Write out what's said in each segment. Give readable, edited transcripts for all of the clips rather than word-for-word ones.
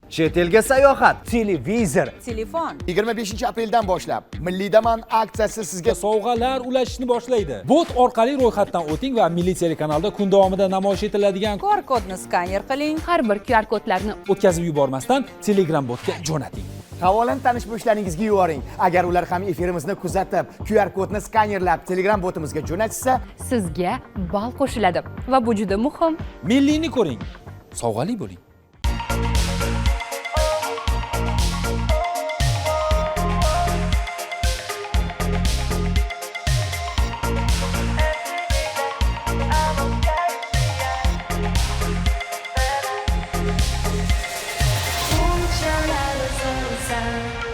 Chet elga sayohat, televizor, telefon. 25-apreldan boshlab Milliy daman aksiyasi sizga sovg'alar ulashishni boshlaydi. Bot orqali ro'yxatdan o'ting va Milliy telekanalda kun davomida namoyish etiladigan QR kodni skaner qiling. Har bir QR kodlarni o'tkazib yubormasdan Telegram botga jo'nating. havolani tanish bo'shlaringizga yuboring. Agar ular ham efirimizni kuzatib, QR kodni skanerlab Telegram botimizga jo'natsa, sizga ball qo'shiladi va bu juda muhim. Milliyni ko'ring. Sovg'ali bo'ling.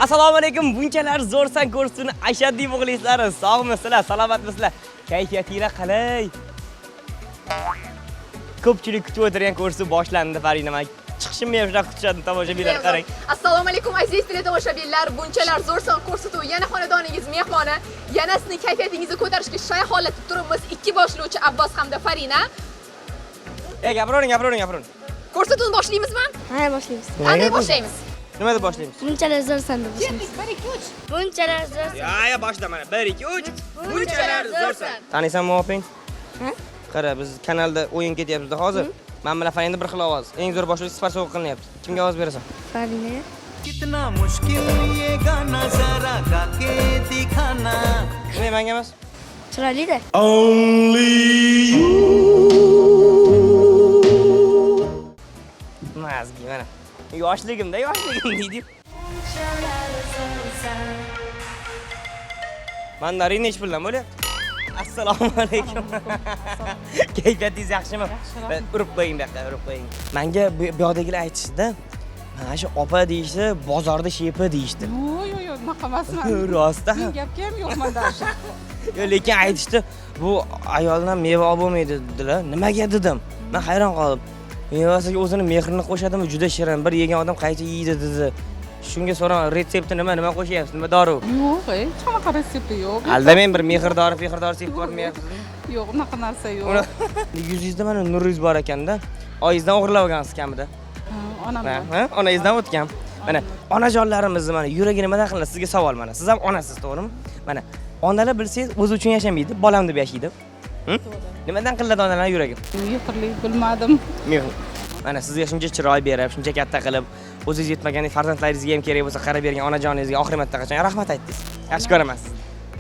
Assalomu alaykum, bunchalar zo'rsan ko'rsin, ashaddiy muxlislar, sog'misizlar, salomatmisizlar? Kayfiyatinglar qalay? Ko'pchilik kutib o'tirgan ko'rsi boshlandi, Farina. Men chiqishimni ham shunaqa kutishadi tomoshabinlar, qarang. Assalomu alaykum aziz teletomoshabinlar, bunchalar zo'rsan ko'rsatuv yana xonadoningiz mehmoni, yana sizning kayfiyatingizni ko'tarishga shay holatda turibmiz. Ikki boshlovchi Abbos hamda Farina. Gapiring. Ko'rsatuvni boshlaymizmi? Ha, boshlaymiz. Qanday boshlaymiz? Nimada boshlaymiz? Bunchalar zo'rsan deb boshlaymiz. 1 2 3. Bunchalar zo'rsan. Ya, boshla mana. 1 2 3. Bunchalar zo'rsan. Taniysanmi oping? Ha? Qara, biz kanalda o'yin ketyapmiz hozir. Men bilan Farina bir xil ovoz. Eng zo'r boshlovchi sifat sovg'a qilinyapti. Kimga ovoz berasan? Farina. कितना मुश्किल ये गाना जरा गा के दिखाना Nima menga emas? Chiroyli-da. Mazgi mana. Yoshligimda deydi. Mandarin ish bilan bo'lyapti. Assalomu alaykum. Kayfiyatingiz yaxshimi? Urib qo'ying bu yoqqa, Menga bu yoqdagilar aytishdi. Mana shu opa deyishdi, bozorda shepi deyishdi. Yo'q, unaqa emasman. Rostda. Men gapga ham yo'q menda shu. Lekin aytishdi, bu ayoldan meva olib bo'lmaydi dedilar. Nimaga dedim? Men hayron qoldim. Mevasiga o'zini mehrini qo'shadimi, juda shirin. Bir yegan odam qayta yeydi dedi. Shunga so'raman, retsepti nima qo'shyapsiz? Nima dori? Yo'q, hech qanaqa retsepti yo'q. Aldamang, bir mehrdori sepib bormayapsiz. Yo'q, unaqa narsa yo'q. Yuzingizda mana nuringiz bor ekanda. Oyingizdan o'g'irlab olgansiz kamida. Onam. Ha, onangizdan o'tgan. Mana onajonlarimizni mana yuragi nimadan qiladi? Sizga savol mana. Siz ham onasiz, to'g'rimi? Mana onalar bilsangiz o'zi uchun yashamaydi, bolam deb yashaydi. Nimadan qiladi onalar yuragi? Mehrlik bilmadim. Mehr. Mana sizga shuncha chiroy berib, shuncha katta qilib, o'zingiz yetmagan farzandlaringizga ham kerak bo'lsa qarab bergan onajoningizga oxir marta qachon rahmat aytdingiz? Yaxshi ko'ramansiz.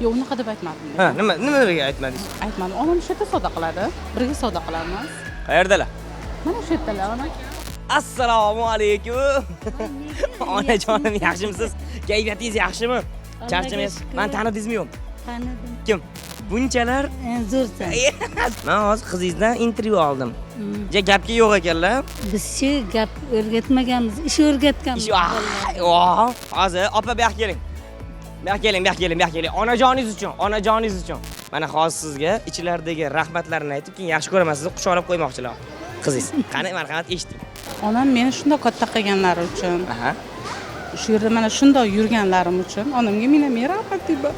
Yo'q, unaqa deb aytmadim. Ha, nimaga aytmadingiz? Aytmadim. Onam shu yerda savdo qiladi. Birga savdo qilamiz. Qayerdalar? Mana shu yerdalar, ona. Assalomu alaykum. Onajonim, yaxshimisiz? Kayfiyatingiz yaxshimi? Charchamaysiz? Men tanidingizmi yo'q? Tanidim. Kim? Bunchalar Zo'rsan. men hozir qizingizdan intervyu oldim. Gapga yo'q ekanlar. Biz-chi gap o'rgatmaganmiz, ish o'rgatganmiz. Hozir opa bu yoqqa keling. Bu yoqqa keling. Onajoningiz uchun. Mana hozir sizga ichlardagi rahmatlarini aytib, keyin yaxshi ko'raman sizni quchoqlab qo'ymoqchilar. Qizingiz. Qani marhamat eshiting. Onam meni shunday katta qilganlari uchun, Aha. shu yerda mana shunday yurganlarim uchun onamga men rahmat deyman.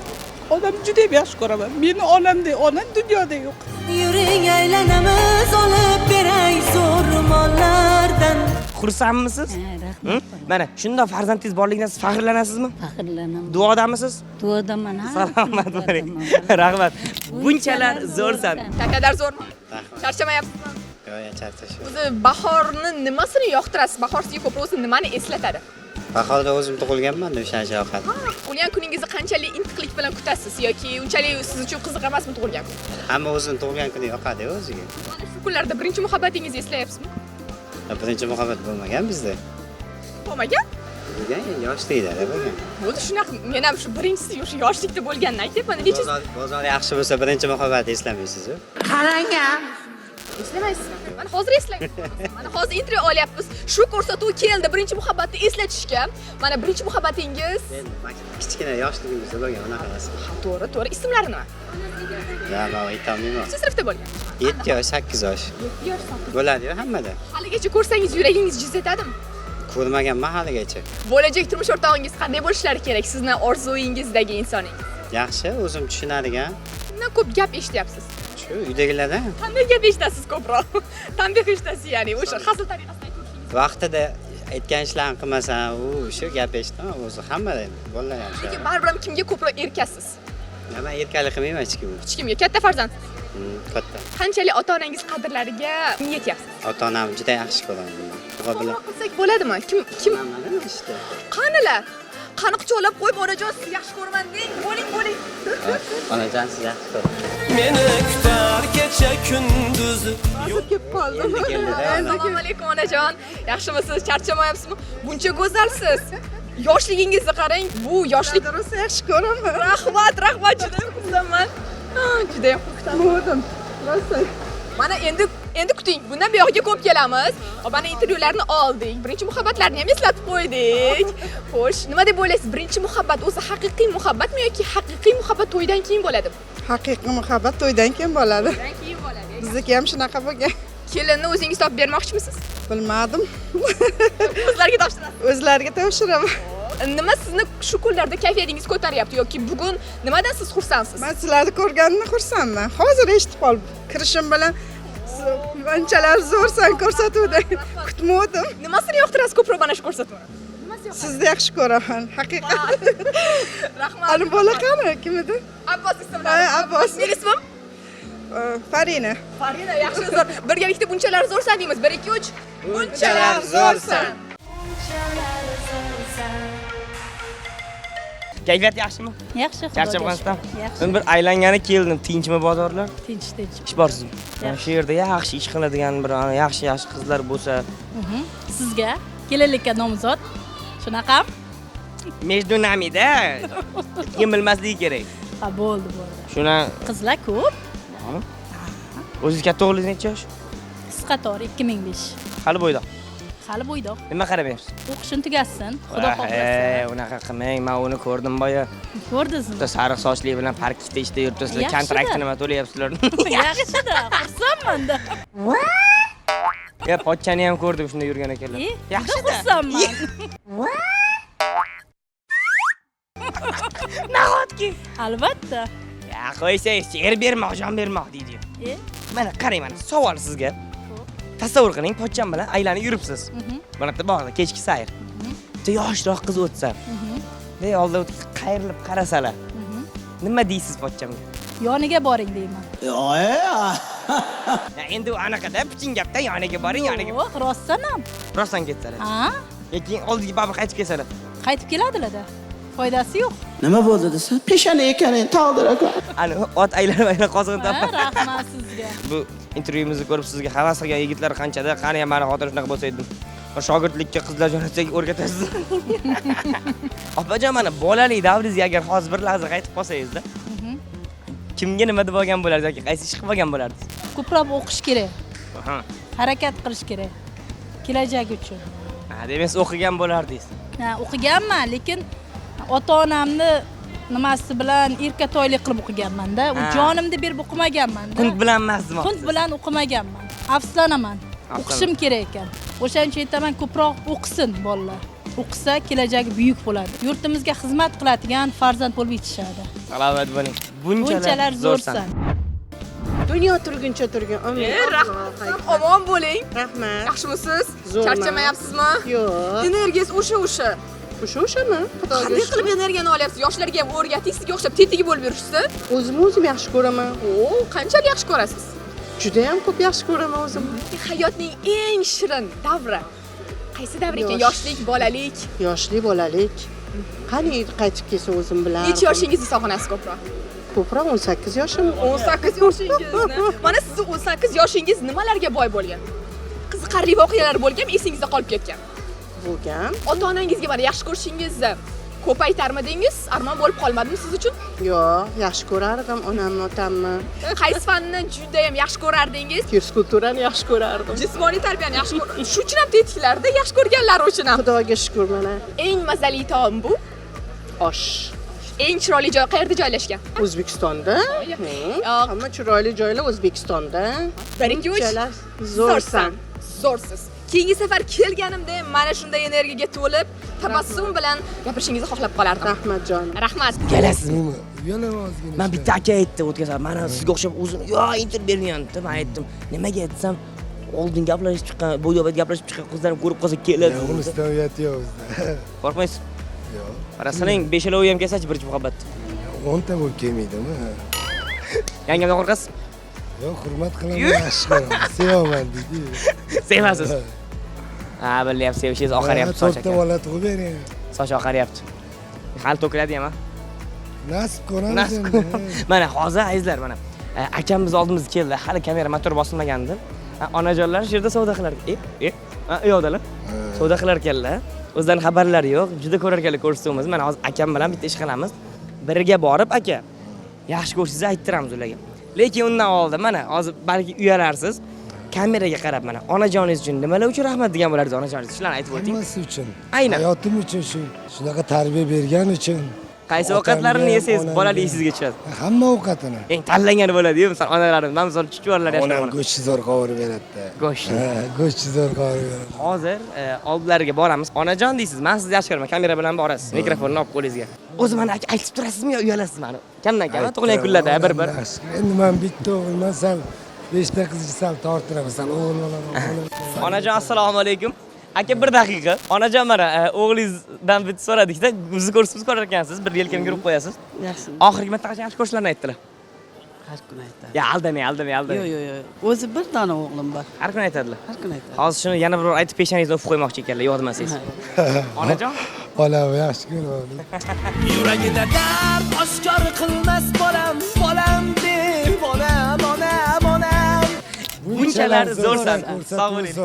Onam juda yaxshi ko'raman. Meni onamdek ona dunyoda yo'q. yuring aylanamiz olib beray zo'r mollardan Xursandmisiz? Rahmat. Mana shunday farzandingiz borligidan siz faxrlanasizmi? Faxrlanaman. Duodamisiz? Duodaman. Salomat bo'ling. Rahmat. Bunchalar zo'rsan. Qanaqadir zo'rmi? Charchamayapsizmi? Yo'q, charchashim. O'zi bahorni nimasini yoqtirasiz? Bahor sizga ko'proq o'zi nimani eslatadi? Bahorda o'zim tug'ilganman-da, o'shancha yoqadi. Tug'ilgan kuningizni qanchalik intiqlik bilan kutasiz yoki unchalik siz uchun qiziq emasmi tug'ilgan kun? Hamma o'zini tug'ilgan kuni yoqadi o'ziga. Mana shu kunlarda birinchi muhabbatingizni eslayapsizmi? Birinchi muhabbat bo'lmagan bizda. Bo'lmagan? Bo'lgan, yoshlikda bo'lgan. Bo'ldi shunaqa. Men ham shu birinchisi shu yoshlikda bo'lganini aytyapman. Necha Bozor yaxshi bo'lsa birinchi muhabbatni eslamaysiz-ku. eslamaysizmi? Mana hozir eslang. Mana hozir intervyu olyapmiz. Shu ko'rsatuv keldi birinchi muhabbatni eslatishga. Mana birinchi muhabbatingiz Kichkina yoshligimizda bo'lgan unaqa narsa. to'g'ri. Ismlari nima? Ya, men aytolmayman. Necha sinfda bo'lgan? 7 yosh, 8 yosh. 7 yosh. Bo'ladi-yu hammada. Haligacha ko'rsangiz yuragingiz jiz etadimi? Ko'rmaganman haligacha. Bo'lajak turmush o'rtog'ingiz qanday bo'lishlari kerak? Sizni orzuyingizdagi insoningiz. Yaxshi, o'zim tushunadigan. Bundan ko'p gap eshityapsiz. Shu uydagilardan Qanday gap eshitasiz ko'proq? Tanbeh eshitasiz, ya'ni o'sha hazil tariqasida aytib. vaqtida aytgan ishlarni qilmasan, u shu gap eshitdim, o'zi hammada bolalar ham shu. Lekin baribir ham kimga ko'proq erkasiz? Men erkalik qilmayman hech kimga. Hech kimga. Katta farzand. Katta. Qanchalik ota-onangiz qadrlariga yetyapsiz? Ota-onam juda yaxshi ko'raman. Qo'ng'iroq qilsak bo'ladimi? Kim? Işte. Qanilar? Qani quchoqlab qo'yib, onajon sizni yaxshi ko'raman deng. Bo'ling. Onajon siz yaxshi ko'raman. Meni kutar kecha kunduz. Kelib qoldim. Assalomu alaykum onajon. Yaxshimisiz? Charchamayapsizmi? Buncha go'zalsiz. Yoshligingizni qarang. Bu yoshlik rosa yaxshi ko'raman. Rahmat, juda ham xursandman. Juda ham xursandman. Rosa. Mana endi kuting. Bundan buyog'iga ko'p kelamiz. Mana intervyularni oldik. Birinchi muhabbatlarni ham eslatib qo'ydik. Xo'sh, nima deb o'ylaysiz? Birinchi muhabbat o'zi haqiqiy muhabbatmi yoki haqiqiy muhabbat to'ydan keyin bo'ladimi? Haqiqiy muhabbat to'ydan keyin bo'ladi. To'ydan keyin bo'ladi. Bizniki ham shunaqa bo'lgan. Kelinni o'zingiz topib bermoqchimisiz? Bilmadim. O'zlariga topshirasiz. O'zlariga topshiraman. Nima sizni shu kunlarda kayfiyatingiz ko'taryapti yoki bugun nimadan siz xursandsiz? Men sizlarni ko'rganimdan xursandman. Hozir eshitib qolib, kirishim bilan bunchalar zo'rsan ko'rsatuvda kutmadim. Nimasini yoqtirasiz ko'proq mana shu ko'rsatuv? Sizni yaxshi ko'raman, haqiqat. Rahmat. Ani bola qani? Kim edi? Abbos ismim. Abbos. Mening ismim? Farina. Farina, yaxshi zo'r. Birgalikda bunchalar zo'rsan deymiz. 1 2 3. Bunchalar zo'rsan. Kayfiyat yaxshimi? Yaxshi. Charchabmansdan. Yaxshi. Men bir aylangani keldim. Tinchmi bozorlar? Tinch. Ish borsizmi? Shu yerda yaxshi ish qiladigan bir yaxshi qizlar bo'lsa, Sizga kelinlikka nomzod. Shunaqami? между nami-da. Kim bilmasligi kerak. Ha, bo'ldi. Shuna Qizlar ko'p. o'zingiz katta o'g'lingiz necha yosh? Qisqator 2005. Hali bo'ydoq. Hali bo'ydoq. Nima qaramayapsiz? O'qishini tugatsin. Xudo xohlasa. Unaqa qilmang. Men uni ko'rdim boya. Ko'rdingizmi? Bitta sariq sochli bilan parkda ishda yuribsizlar. Yaxshi-da. Kontraktni nima to'layapsizlar? Yaxshi-da, xursandman-da. Pochchani ham ko'rdim shunda yurgan ekanlar. Yaxshi-da. Xursandman. Nahotki? Albatta. Ya qo'ysangiz, yer bermoq, jon bermoq deydi. Mana qarang, mana savol sizga. Tasavvur qiling, pochcham bilan aylanib yuribsiz. Mana bitta bog'da kechki sayr. Bitta yoshroq qiz o'tsa. Oldi qayrilib qarasalar. Nima deysiz pochchamga? Yoniga boring deyman. Endi u anaqada piching gapda yoniga boring, yoniga. Yo'q, rostdan ham. Rostdan ketsalar. Ha? Lekin oldiga baribir qaytib kelsalar. Qaytib keladilar-da. Foydasi yo'q. Nima bo'ldi desa, peshana ekan, taqdir aka. Ani ot aylanib qozig'ini topib. Rahmat sizga. Bu intervyuimizni ko'rib sizga havas qilgan yigitlar qanchada, qani ham meni xotir shunaqa bo'lsa edim. Shogirdlikka qizlar jo'natsak o'rgatasiz. Opajon, mana bolalik davringizga agar hozir bir lahza qaytib qolsangiz-da. Kimga nima deb olgan bo'lardingiz yoki qaysi ish qilib olgan bo'lardingiz? Ko'proq o'qish kerak. Harakat qilish kerak. Kelajak uchun. Demak, o'qigan bo'lardingiz. Ha, o'qiganman, lekin ota-onamni nimasi bilan erkatoylik qilib o'qiganman-da. U jonimni berib o'qimaganman-da. Qunt bilan emasmi? Qunt bilan o'qimaganman. Afsuslanaman. O'qishim kerak ekan. O'shaning uchun aytaman, ko'proq o'qisin bolalar. O'qisa kelajagi buyuk bo'ladi. Yurtimizga xizmat qiladigan farzand bo'lib yetishadi. Salomat bo'ling. Bunchalar zo'rsan. Dunyo turguncha turgin. Rahmat. Omon bo'ling. Rahmat. Yaxshimisiz? Zo'rman. Charchamayapsizmi? Yo'q. Energiyangiz o'sha. O'shami? Qanday qilib energiyani olyapsiz? Yoshlarga ham o'rgating, sizga o'xshab tetiga bo'lib yurishsin. O'zim yaxshi ko'raman. Qanchalik yaxshi ko'rasiz? Juda ham ko'p yaxshi ko'raman o'zim. Hayotning eng shirin davri qaysi davr ekan? Yoshlik, bolalik? Yoshlik, bolalik. Qani qaytib kelsa o'zim bilan. Necha yoshingizni sog'inasiz ko'proq? Ko'proq 18 yoshim. 18 yoshingizni. Mana sizni 18 yoshingiz nimalarga boy bo'lgan? Qiziqarli voqealar bo'lgan, esingizda qolib ketgan. Bo'lgan. Ota-onangizga mana yaxshi ko'rishingizni ko'p aytarmidingiz? Armon bo'lib qolmadimi siz uchun? Yo'q, yaxshi ko'rardim onamni, otamni. Qaysi fanni juda ham yaxshi ko'rardingiz? Fizkulturani yaxshi ko'rardim. Jismoniy tarbiyani yaxshi ko'rardim. Shu uchun ham tetiklarda yaxshi ko'rganlari uchun ham. Xudoga shukr mana. Eng mazali taom bu? Osh. Eng chiroyli joy qayerda joylashgan? O'zbekistonda. Hamma chiroyli joylar O'zbekistonda. 1 2 3. Zo'rsan. Zo'rsiz. Keyingi safar kelganimda mana shunday energiyaga to'lib, tabassum bilan gapirishingizni xohlab qolardim. Rahmat jonim. Rahmat. Kelasizmi? Men bitta aka aytdi o'tkazar. Mana sizga o'xshab o'zini, "Yo, intervyu beryapti." Men aytdim, "Nimaga aytsam, oldin gaplashib chiqqan, bo'yobat gaplashib chiqqan qizlarni ko'rib qolsa keladi. Uni istamiyati yo'q bizda. Qo'rqmaysiz? Yo'q. Qarasang 5 ham kelsa-chi birinchi muhabbat. 10 ta bo'lib kelmaydimi? Yangamdan qo'rqasiz? Yo'q, hurmat qilaman, yaxshi ko'raman. Sevaman deydi. Sevasiz. Ha, bilyapsiz, sevishingiz oqaryapti soch aka. To'rtta bola tug'ib bering. Soch oqaryapti. Hali to'kiladi ham. Nasib ko'ramiz endi. Mana hozir azizlar, mana akamiz oldimizga keldi. Hali kamera motor bosilmagandi. Onajonlar shu yerda savdo qilar. U yoqdalar. Savdo qilar ekanlar. O'zlarining xabarlari yo'q. Juda ko'rar ekanlar ko'rsatamiz. Mana hozir akam bilan bitta ish qilamiz. Birga borib aka, yaxshi ko'rishingizni ayttiramiz ularga. Lekin undan oldin mana hozir balki uyalarsiz. Kameraga qarab mana onajoningiz uchun nimalar uchun rahmat degan bo'lardingiz onajoningiz. Shularni aytib o'ting. Hammasi uchun. Aynan. Hayotim uchun shunaqa tarbiya bergani uchun. Qaysi ovqatlarni yesangiz bolali sizga tushadi? Hamma ovqatini. Eng tanlangani bo'ladi-yu, misol onalarimiz, men misol chuchvarlar yashayman. Onam go'sht zo'r qovurib beradi-da. Go'sht. Go'sht zo'r qovurib beradi. Hozir oldilariga boramiz. Onajon deysiz. Men sizni yaxshi ko'raman. Kamera bilan borasiz. Mikrofonni olib qo'lingizga. O'zi mana aytib turasizmi yo uyalasizmi mani? Kamdan-kam tug'ilgan kunlarda bir. Endi men bitta o'g'ilman, sal 5 ta qizni sal tortiraman, sal o'g'il bola. Onajon assalomu alaykum. Aka bir daqiqa. Onajon mana o'g'lingizdan bitta so'radikda, bizni ko'rsatib ko'rar ekansiz, bir yelkamga urib qo'yasiz. Yaxshi. Oxirgi marta qancha yaxshi ko'rishlarni aytdilar. Har kun aytadi. Ya aldamay. Yo'q. O'zi bir dona o'g'lim bor. Har kun aytadilar. Har kun aytadi. Hozir shuni yana bir aytib peshangizni o'pib qo'ymoqchi ekanlar, yo'q demasangiz. Onajon? Bolam yaxshi ko'raman. Yuragida dard oshkor qilmas bolam deb, bolam. Bunchalar zo'rsan. Sog' bo'ling.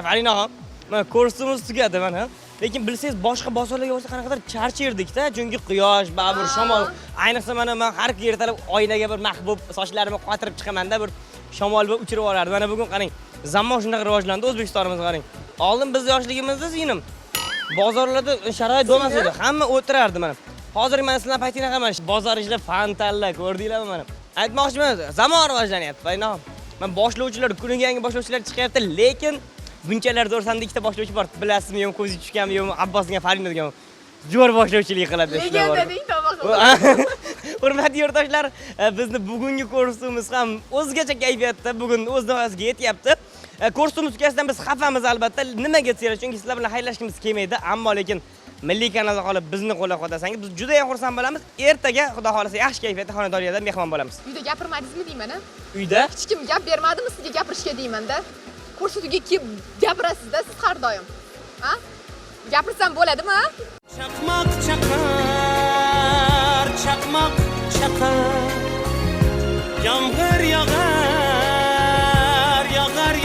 Farinaxon, mana kursimiz tugadi mana. Lekin bilsangiz boshqa bozorlarga borsa qanaqadir charcherdik-da, chunki quyosh, babur, shamol. Ayniqsa mana men har kun ertalab oynaga bir mahbub sochlarimni qotirib chiqaman-da, bir shamol va uchirib olardi. Mana bugun qarang, zamon shunaqa rivojlandi O'zbekistonimizga qarang. Oldin biz yoshligimizda zinim bozorlarda sharoit bo'lmas edi. Hamma o'tirardi mana. Hozir men sizlar paytingizda mana bozor ichida fantallar ko'rdinglarmi mana? Aytmoqchiman, zamon rivojlanyapti. Farinaxon. Men boshlovchilar, kuniga yangi boshlovchilar chiqyapti, lekin bunchalar zo'rsanda ikkita boshlovchi bor. Bilasizmi, yo'q ko'zi tushganmi, yo'q Abbos degan Farina degan. Jo'r boshlovchilik qiladi shular. Legenda deng to'g'ri. Hurmatli yurtdoshlar, bizni bugungi kursimiz ham o'zgacha kayfiyatda bugun o'z nihoyasiga yetyapti. Kursimiz yuzasidan biz xafamiz albatta. Nimaga desanglar, chunki sizlar bilan xayrlashishimiz kelmaydi, ammo lekin milliy kanalda qolib bizni qo'llab-quvvatlasangiz biz juda ham xursand bo'lamiz. Ertaga Xudo xolasa yaxshi kayfiyatda xonadonlarda mehmon bo'lamiz. Uyda gapirmadingizmi deyman-a? Uyda? Hech kim gap bermadimi sizga gapirishga deyman-da. Ko'rsatuga kelib gapirasiz-da siz har doim. Ha? Gapirsam bo'ladimi, ha? Chaqmoq chaqar, chaqmoq chaqar. Yomg'ir yog'ar, yomg'ir.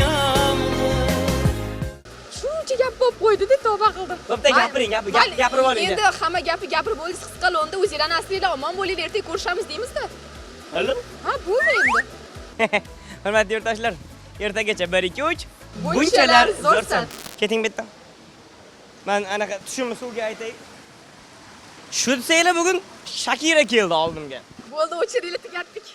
Shuncha gap bo'lib qo'ydi-da, tavba qildim. Bo'pti, gapiring, gapirib oling. Endi hamma gapi gapirib bo'ldingiz, qisqa lo'nda o'zinglarni aslinglar omon bo'linglar, ertaga ko'rishamiz deymiz-da. Ha, bo'ldi endi. Hurmatli yurtdoshlar, ertagacha 1 2 3 Bunchalar zo'rsan. Keting bu yerdan. Men anaqa tushimni suvga aytay. Shu desanglar bugun Shakira keldi oldimga. Bo'ldi, o'chiringlar tugatdik.